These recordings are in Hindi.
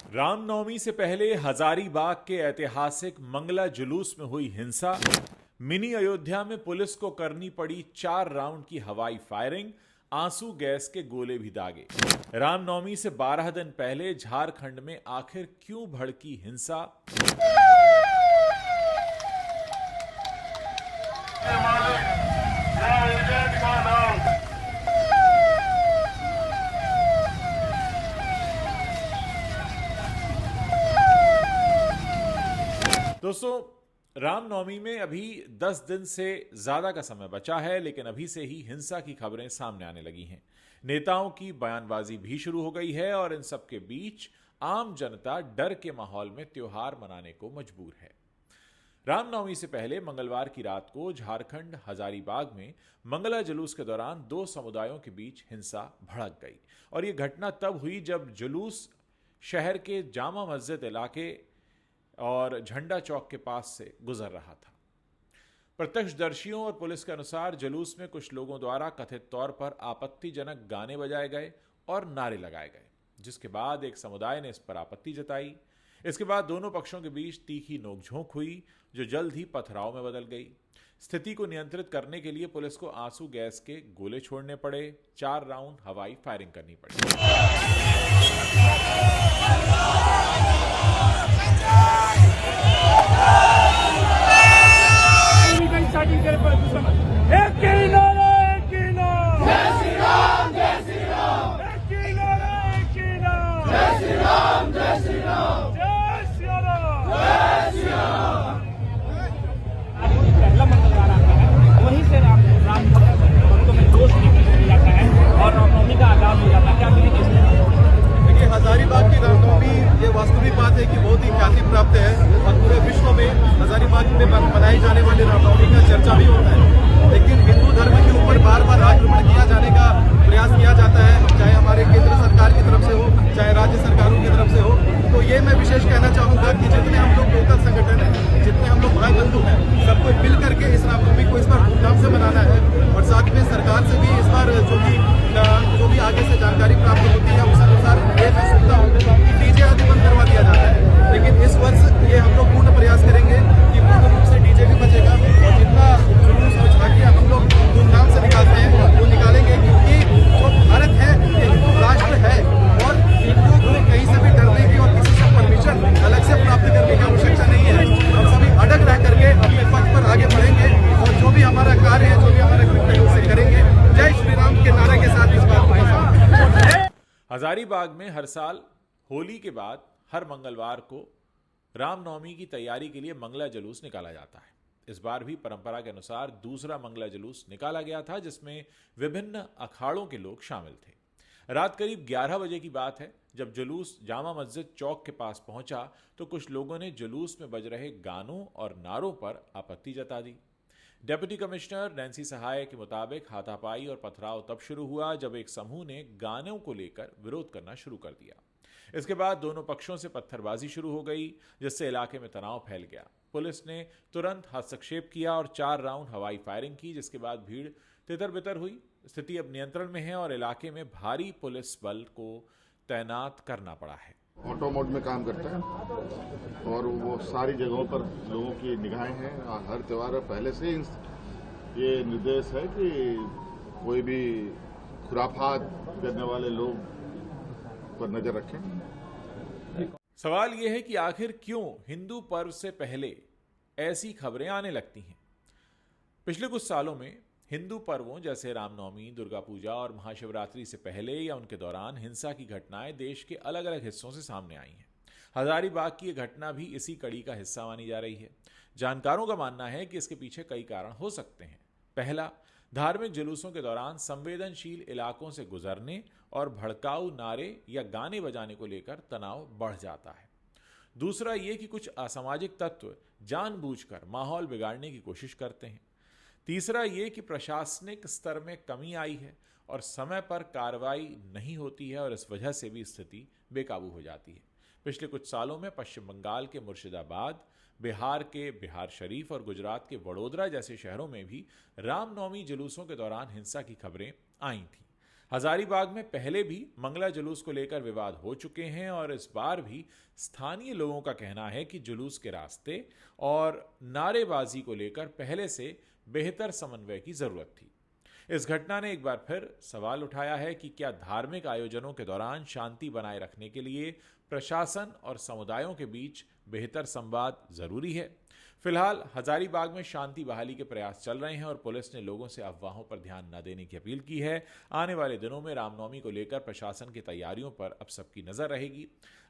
रामनवमी से पहले हजारीबाग के ऐतिहासिक मंगला जुलूस में हुई हिंसा। मिनी अयोध्या में पुलिस को करनी पड़ी 4 राउंड की हवाई फायरिंग। आंसू गैस के गोले भी दागे। रामनवमी से 12 दिन पहले झारखंड में आखिर क्यों भड़की हिंसा? दोस्तों, रामनवमी में अभी 10 दिन से ज्यादा का समय बचा है, लेकिन अभी से ही हिंसा की खबरें सामने आने लगी हैं। नेताओं की बयानबाजी भी शुरू हो गई है और इन सब के बीच आम जनता डर के माहौल में त्योहार मनाने को मजबूर है। रामनवमी से पहले मंगलवार की रात को झारखंड हजारीबाग में मंगला जुलूस के दौरान 2 समुदायों के बीच हिंसा भड़क गई और यह घटना तब हुई जब जुलूस शहर के जामा मस्जिद इलाके और झंडा चौक के पास से गुजर रहा था। प्रत्यक्षदर्शियों और पुलिस के अनुसार जुलूस में कुछ लोगों द्वारा कथित तौर पर आपत्तिजनक गाने बजाए गए और नारे लगाए गए, जिसके बाद एक समुदाय ने इस पर आपत्ति जताई। इसके बाद दोनों पक्षों के बीच तीखी नोकझोंक हुई, जो जल्द ही पथराव में बदल गई। स्थिति को नियंत्रित करने के लिए पुलिस को आंसू गैस के गोले छोड़ने पड़े, 4 राउंड हवाई फायरिंग करनी पड़ी। पहला मंगलवार आता है, वहीं से राम भक्तों में जोश निकल जाता है और रामनवमी का आगाज हो जाता है। क्या देखिए, हजारीबाग की रामनवमी ये वास्तविक बात है कि बहुत ही ख्याति प्राप्त है और पूरे विश्व में हजारीबाग में मनाई जाने वाली रामनवमी का चर्चा भी होता है। लेकिन हिंदू धर्म के ऊपर बार बार आक्रमण किया जाने का प्रयास किया जाता है, चाहे हमारे केंद्र सरकार की तरफ से हो, चाहे राज्य सरकारों की तरफ से हो। तो ये मैं विशेष कहना चाहूँगा कि जितने हम लोग लोकल संगठन हैं, जितने हम लोग भाई बंधु हैं, सबको मिल करके इस रामनवमी को इस बार धूमधाम से मनाना है। और साथ में सरकार से भी इस बार जो भी आगे से जानकारी प्राप्त होती है उस अनुसार ये मैं सुनता हूँ कि डीजे आदि बंद करवा दिया जाता है। लेकिन इस वर्ष ये हम लोग पूर्ण प्रयास करेंगे कि पूर्ण रूप से डीजे भी बचेगा और जितना जुलूस और झांकियाँ हम लोग धूमधाम से निकालते हैं वो निकालेंगे, क्योंकि जो भारत है ये हिंदू राष्ट्र है और हिंदुओं को कहीं से भी डरने की और किसी से परमिशन अलग से प्राप्त करने की आवश्यकता नहीं है। हम सभी अडग रह करके अपने पथ पर आगे बढ़ेंगे और जो भी हमारा कार्य है, जो भी हमारा कृत्य है उसे करेंगे। जय श्री राम के नारे के साथ इस बात को हजारीबाग में हर साल होली के बाद हर मंगलवार को रामनवमी की तैयारी के लिए मंगला जुलूस निकाला जाता है। इस बार भी परंपरा के अनुसार दूसरा मंगला जुलूस निकाला गया था, जिसमें विभिन्न अखाड़ों के लोग शामिल थे। रात करीब 11 बजे की बात है, जब जुलूस जामा मस्जिद चौक के पास पहुंचा तो कुछ लोगों ने जुलूस में बज रहे गानों और नारों पर आपत्ति जता दी। डिप्टी कमिश्नर नैन्सी सहाय के मुताबिक हाथापाई और पथराव तब शुरू हुआ जब एक समूह ने गानों को लेकर विरोध करना शुरू कर दिया। इसके बाद दोनों पक्षों से पत्थरबाजी शुरू हो गई, जिससे इलाके में तनाव फैल गया। पुलिस ने तुरंत हस्तक्षेप किया और 4 राउंड हवाई फायरिंग की, जिसके बाद भीड़ तितर-बितर हुई। स्थिति अब नियंत्रण में है और इलाके में भारी पुलिस बल को तैनात करना पड़ा है। ऑटो मोड में काम करता है और वो सारी जगहों पर लोगों की निगाहें हैं। हर त्योहार पहले से ही ये निर्देश है कि कोई भी खुराफात करने वाले लोग पर नजर रखें। सवाल यह है कि आखिर क्यों हिंदू पर्व से पहले ऐसी खबरें आने लगती हैं? पिछले कुछ सालों में हिंदू पर्वों जैसे रामनवमी, दुर्गा पूजा और महाशिवरात्रि से पहले या उनके दौरान हिंसा की घटनाएं देश के अलग अलग हिस्सों से सामने आई हैं। हजारीबाग की यह घटना भी इसी कड़ी का हिस्सा मानी जा रही है। जानकारों का मानना है कि इसके पीछे कई कारण हो सकते हैं। पहला, धार्मिक जुलूसों के दौरान संवेदनशील इलाकों से गुजरने और भड़काऊ नारे या गाने बजाने को लेकर तनाव बढ़ जाता है। दूसरा ये कि कुछ असामाजिक तत्व जानबूझकर माहौल बिगाड़ने की कोशिश करते हैं। तीसरा ये कि प्रशासनिक स्तर में कमी आई है और समय पर कार्रवाई नहीं होती है और इस वजह से भी स्थिति बेकाबू हो जाती है। पिछले कुछ सालों में पश्चिम बंगाल के मुर्शिदाबाद, बिहार के बिहार शरीफ और गुजरात के वडोदरा जैसे शहरों में भी रामनवमी जुलूसों के दौरान हिंसा की खबरें आई थीं। हजारीबाग में पहले भी मंगला जुलूस को लेकर विवाद हो चुके हैं और इस बार भी स्थानीय लोगों का कहना है कि जुलूस के रास्ते और नारेबाजी को लेकर पहले से बेहतर समन्वय की जरूरत थी। इस घटना ने एक बार फिर सवाल उठाया है कि क्या धार्मिक आयोजनों के दौरान शांति बनाए रखने के लिए प्रशासन और समुदायों के बीच बेहतर संवाद जरूरी है। फिलहाल हजारीबाग में शांति बहाली के प्रयास चल रहे हैं और पुलिस ने लोगों से अफवाहों पर ध्यान न देने की अपील की है। आने वाले दिनों में रामनवमी को लेकर प्रशासन की तैयारियों पर अब सबकी नजर रहेगी।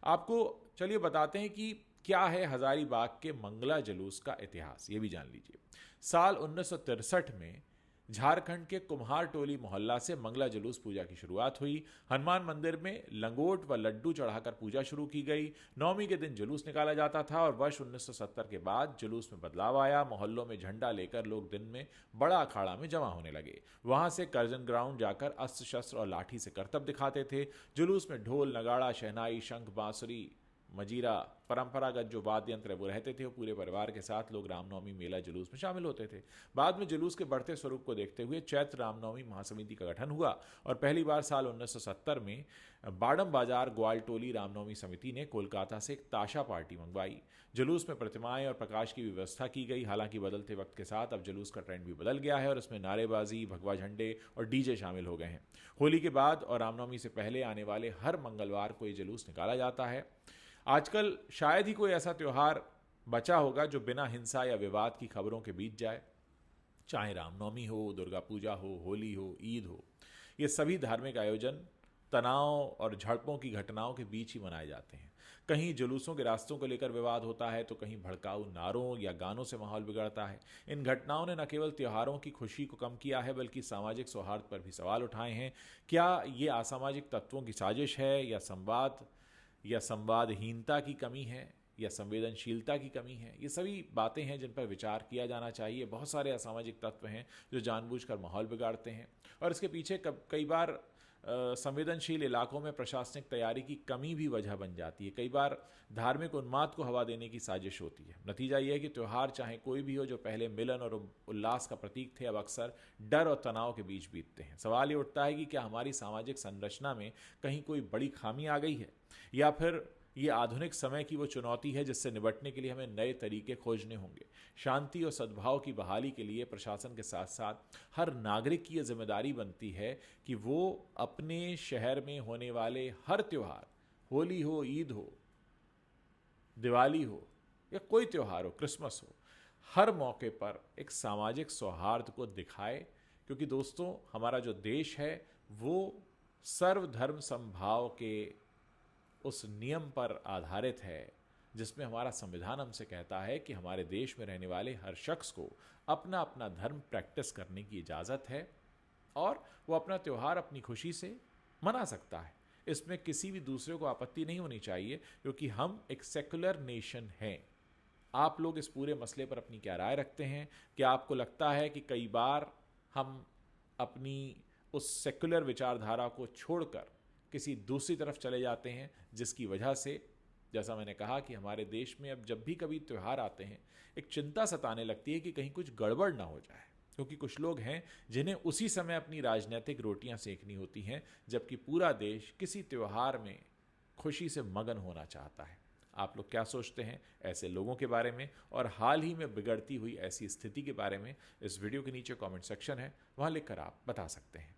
आपको चलिए बताते हैं कि क्या है हजारीबाग के मंगला जुलूस का इतिहास, ये भी जान लीजिए। साल 1963 में झारखंड के कुम्हार टोली मोहल्ला से मंगला जुलूस पूजा की शुरुआत हुई। हनुमान मंदिर में लंगोट व लड्डू चढ़ाकर पूजा शुरू की गई। नवमी के दिन जुलूस निकाला जाता था और वर्ष 1970 के बाद जुलूस में बदलाव आया। मोहल्लों में झंडा लेकर लोग दिन में बड़ा अखाड़ा में जमा होने लगे। वहां से करजन ग्राउंड जाकर अस्त्र शस्त्र और लाठी से करतब दिखाते थे। जुलूस में ढोल, नगाड़ा, शहनाई, शंख, बांसुरी, मजीरा, परंपरागत जो वाद्य यंत्र वो रहते थे। वो पूरे परिवार के साथ लोग रामनवमी मेला जुलूस में शामिल होते थे। बाद में जुलूस के बढ़ते स्वरूप को देखते हुए चैत्र रामनवमी महासमिति का गठन हुआ और पहली बार साल 1970 में बाडम बाजार ग्वालटोली रामनवमी समिति ने कोलकाता से एक ताशा पार्टी मंगवाई। जुलूस में प्रतिमाएं और प्रकाश की व्यवस्था की गई। हालांकि बदलते वक्त के साथ अब जुलूस का ट्रेंड भी बदल गया है और इसमें नारेबाजी, भगवा झंडे और डीजे शामिल हो गए हैं। होली के बाद और रामनवमी से पहले आने वाले हर मंगलवार को ये जुलूस निकाला जाता है। आजकल शायद ही कोई ऐसा त्यौहार बचा होगा जो बिना हिंसा या विवाद की खबरों के बीत जाए। चाहे रामनवमी हो, दुर्गा पूजा हो, होली हो, ईद हो, ये सभी धार्मिक आयोजन तनाव और झड़पों की घटनाओं के बीच ही मनाए जाते हैं। कहीं जुलूसों के रास्तों को लेकर विवाद होता है तो कहीं भड़काऊ नारों या गानों से माहौल बिगड़ता है। इन घटनाओं ने न केवल त्योहारों की खुशी को कम किया है बल्कि सामाजिक सौहार्द पर भी सवाल उठाए हैं। क्या ये असामाजिक तत्वों की साजिश है या संवादहीनता की कमी है या संवेदनशीलता की कमी है? ये सभी बातें हैं जिन पर विचार किया जाना चाहिए। बहुत सारे असामाजिक तत्व हैं जो जानबूझकर माहौल बिगाड़ते हैं और इसके पीछे कई बार संवेदनशील इलाकों में प्रशासनिक तैयारी की कमी भी वजह बन जाती है। कई बार धार्मिक उन्माद को हवा देने की साजिश होती है। नतीजा यह है कि त्यौहार चाहे कोई भी हो, जो पहले मिलन और उल्लास का प्रतीक थे, अब अक्सर डर और तनाव के बीच बीतते हैं। सवाल ये उठता है कि क्या हमारी सामाजिक संरचना में कहीं कोई बड़ी खामी आ गई है या फिर ये आधुनिक समय की वो चुनौती है जिससे निपटने के लिए हमें नए तरीके खोजने होंगे। शांति और सद्भाव की बहाली के लिए प्रशासन के साथ साथ हर नागरिक की यह जिम्मेदारी बनती है कि वो अपने शहर में होने वाले हर त्यौहार, होली हो, ईद हो, दिवाली हो या कोई त्यौहार हो, क्रिसमस हो, हर मौके पर एक सामाजिक सौहार्द को दिखाए। क्योंकि दोस्तों, हमारा जो देश है वो सर्वधर्म समभाव के उस नियम पर आधारित है जिसमें हमारा संविधान हमसे कहता है कि हमारे देश में रहने वाले हर शख्स को अपना अपना धर्म प्रैक्टिस करने की इजाज़त है और वो अपना त्यौहार अपनी खुशी से मना सकता है। इसमें किसी भी दूसरे को आपत्ति नहीं होनी चाहिए क्योंकि हम एक सेकुलर नेशन हैं। आप लोग इस पूरे मसले पर अपनी क्या राय रखते हैं? क्या आपको लगता है कि कई बार हम अपनी उस सेकुलर विचारधारा को छोड़कर किसी दूसरी तरफ चले जाते हैं जिसकी वजह से, जैसा मैंने कहा, कि हमारे देश में अब जब भी कभी त्यौहार आते हैं एक चिंता सताने लगती है कि कहीं कुछ गड़बड़ ना हो जाए, क्योंकि कुछ लोग हैं जिन्हें उसी समय अपनी राजनीतिक रोटियां सेकनी होती हैं जबकि पूरा देश किसी त्यौहार में खुशी से मगन होना चाहता है। आप लोग क्या सोचते हैं ऐसे लोगों के बारे में और हाल ही में बिगड़ती हुई ऐसी स्थिति के बारे में? इस वीडियो के नीचे कमेंट सेक्शन है, वहां लिखकर आप बता सकते हैं।